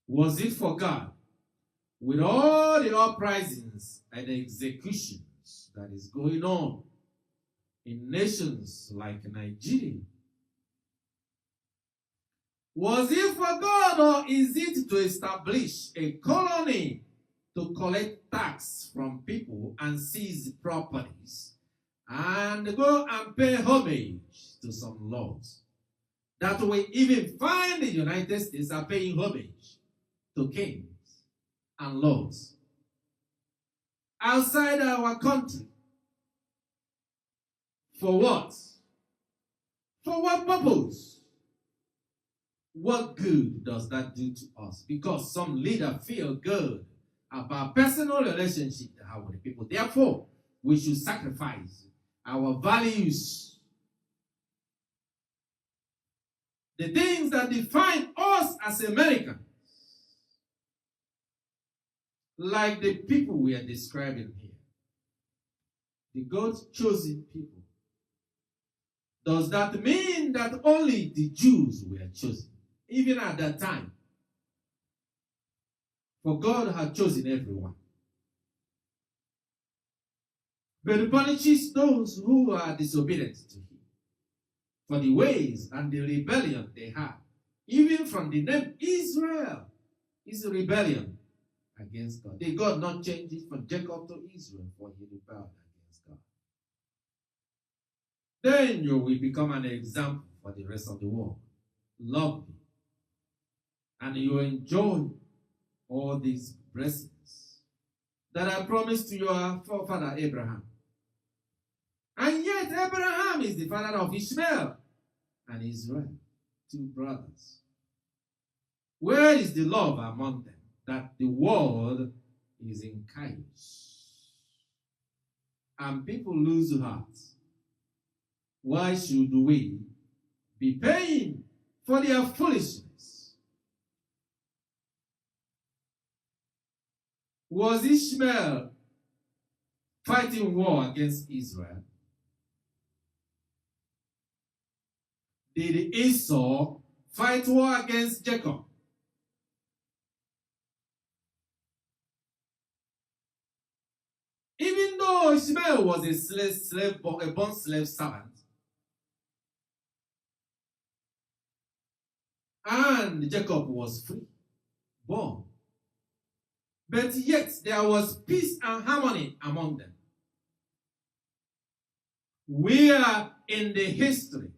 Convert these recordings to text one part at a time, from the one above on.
Was it for God? With all the uprisings and executions that is going on in nations like Nigeria, was it for God, or is it to establish a colony to collect tax from people and seize properties and go and pay homage to some lords that we even find the United States are paying homage to kings and lords outside our country? For what? For what purpose? What good does that do to us? Because some leader feel good about personal relationship they have with the people. Therefore, we should sacrifice our values, the things that define us as Americans, like the people we are describing here, the God's chosen people. Does that mean that only the Jews were chosen? Even at that time. For God had chosen everyone. But he punishes those who are disobedient to him for the ways and the rebellion they had. Even from the name Israel is a rebellion against God. Did God not change it from Jacob to Israel, for he rebelled against God? Then you will become an example for the rest of the world. Love me. And you enjoy all these blessings that I promised to your forefather Abraham. And yet Abraham is the father of Ishmael and Israel, two brothers. Where is the love among them that the world is in chaos? And people lose heart. Why should we be paying for their foolishness? Was Ishmael fighting war against Israel? Did Esau fight war against Jacob? Even though Ishmael was a born slave servant, and Jacob was free, born. But yet there was peace and harmony among them. We are in the history.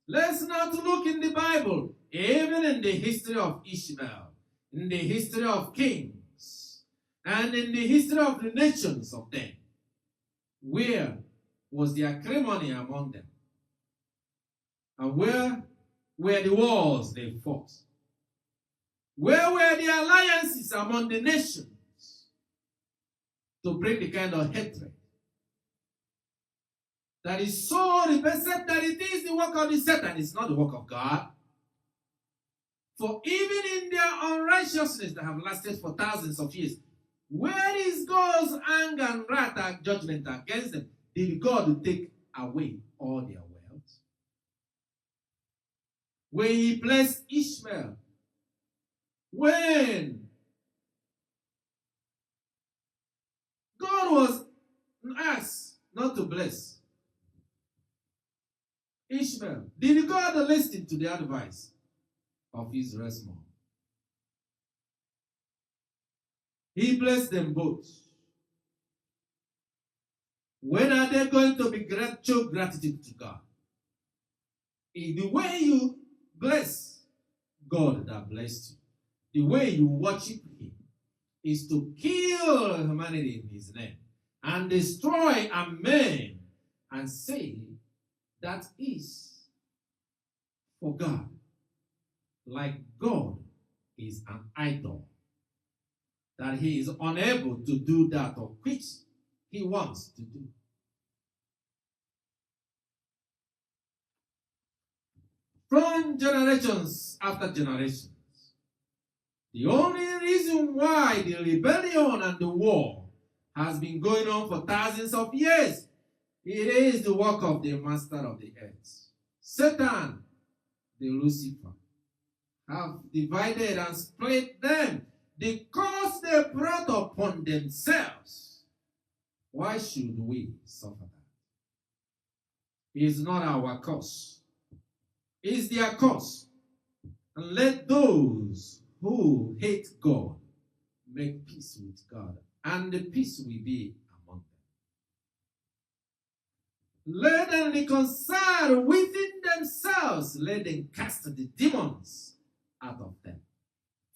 Let's not look in the Bible, even in the history of Ishmael, in the history of kings, and in the history of the nations of them. Where was the acrimony among them? And where were the wars they fought? Where were the alliances among the nations to bring the kind of hatred that is so repulsive that it is the work of the Satan, it's not the work of God? For even in their unrighteousness that have lasted for thousands of years, where is God's anger and wrath and judgment against them? Did God take away all their wealth? When he blessed Ishmael, when God was asked not to bless Ishmael, did God listen to the advice of Israel's mom? He blessed them both. When are they going to show gratitude to God? In the way you bless God that blessed you, the way you worship him is to kill humanity in his name and destroy a man and say that is for God. Like God is an idol, that he is unable to do that of which he wants to do. From generations after generations, the only reason why the rebellion and the war has been going on for thousands of years, it is the work of the master of the earth, Satan, the Lucifer, have divided and split them, the curse they brought upon themselves. Why should we suffer that? It is not our cause. It is their cause. And let those who hate God make peace with God, and the peace will be among them. Let them reconcile within themselves. Let them cast the demons out of them.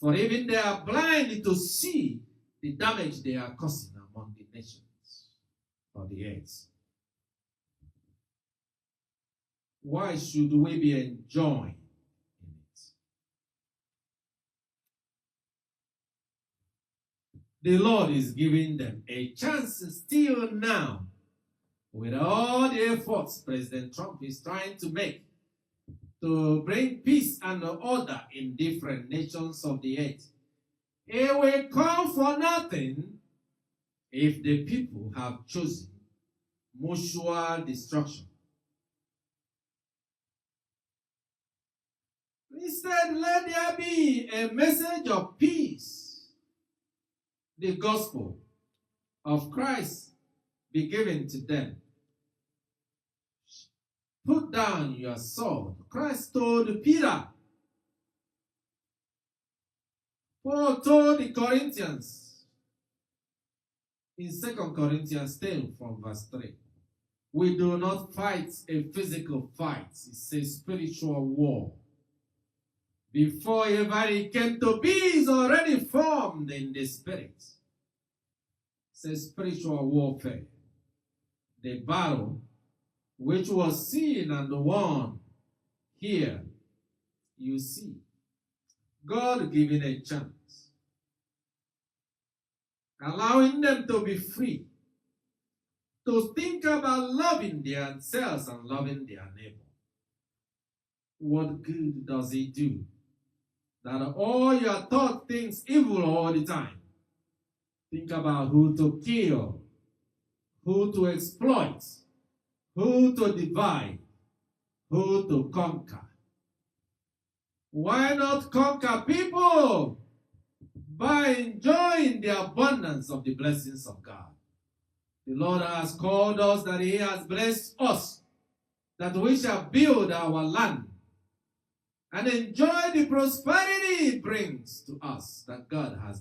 For even they are blind to see the damage they are causing among the nations of the earth. Why should we be enjoying in it? The Lord is giving them a chance still now, with all the efforts President Trump is trying to make to bring peace and order in different nations of the earth. It will come for nothing if the people have chosen mutual destruction. Instead, let there be a message of peace. The gospel of Christ be given to them. Put down your sword. Christ told Peter. Paul told the Corinthians in 2 Corinthians 10 from verse 3. We do not fight a physical fight. It's a spiritual war. Before ever it came to be, is already formed in the spirit. It's a spiritual warfare. The battle which was seen and won here, you see. God giving a chance, allowing them to be free, to think about loving themselves and loving their neighbor. What good does it do that all your thought thinks evil all the time? Think about who to kill, who to exploit, who to divide, who to conquer. Why not conquer people by enjoying the abundance of the blessings of God? The Lord has called us, that He has blessed us, that we shall build our land and enjoy the prosperity it brings to us that God has given.